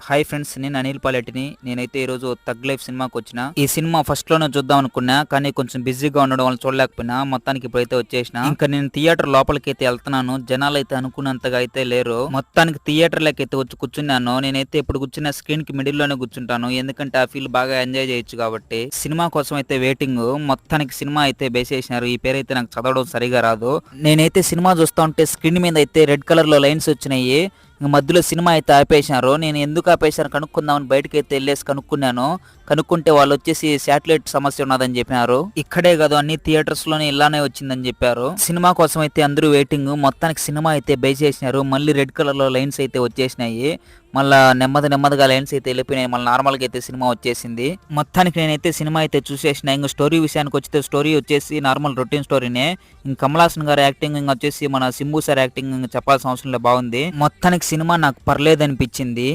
Hi friends, నేను అనిల్ పాలెట్టిని. నేనైతే ఈరోజు తగ్ లైఫ్ సినిమాకి వచ్చిన. ఈ సినిమా ఫస్ట్ లోనే చూద్దాం అనుకున్నా, కానీ కొంచెం బిజీగా ఉండడం వల్ల చూడలేకపోయినా. మొత్తానికి ఇప్పుడైతే వచ్చేసిన. ఇంకా నేను థియేటర్ లోపలికి అయితే వెళ్తున్నాను. జనాలు అయితే అనుకున్నంతగా అయితే లేరు. మొత్తానికి థియేటర్ లకి అయితే వచ్చి కూర్చున్నాను. నేనైతే ఇప్పుడు కూర్చున్న స్క్రీన్ కి మిడిల్ లోనే కూర్చుంటాను, ఎందుకంటే ఆ ఫీల్ బాగా ఎంజాయ్ చేయొచ్చు కాబట్టి. సినిమా కోసం అయితే వెయిటింగ్. మొత్తానికి సినిమా అయితే బేసేసినారు. ఈ పేరు అయితే నాకు చదవడం సరిగా రాదు. నేనైతే సినిమా చూస్తా ఉంటే స్క్రీన్ మీద అయితే రెడ్ కలర్ లో లైన్స్ వచ్చినాయి. మధ్యలో సినిమా అయితే ఆపేసినారు. నేను ఎందుకు ఆపేశాను కనుక్కుందామని బయటకి అయితే వెళ్ళేసి కనుక్కున్నాను. కనుక్కుంటే వాళ్ళు వచ్చేసి శాటిలైట్ సమస్య ఉన్నదని చెప్పినారు. ఇక్కడే కాదు, అన్ని థియేటర్స్ లోనే ఇలానే వచ్చిందని చెప్పారు. సినిమా కోసం అయితే అందరూ వెయిటింగ్. మొత్తానికి సినిమా అయితే బై చేసినారు. మళ్ళీ రెడ్ కలర్ లో లైన్స్ అయితే వచ్చేసినాయి. మళ్ళా నెమ్మదిగా లైన్స్ అయితే వెళ్ళిపోయినాయి. మళ్ళీ నార్మల్గా అయితే సినిమా వచ్చేసింది. మొత్తానికి నేనైతే సినిమా అయితే చూసేసిన. ఇంకా స్టోరీ విషయానికి వచ్చితే స్టోరీ వచ్చేసి నార్మల్ రొటీన్ స్టోరీనే. ఇంకా కమల్ హాసన్ గారి యాక్టింగ్, ఇంకా వచ్చేసి మన సింబు సార్ యాక్టింగ్ చెప్పాల్సిన అవసరం లేదు, బాగుంది. మొత్తానికి సినిమా నాకు పర్లేదు అనిపించింది.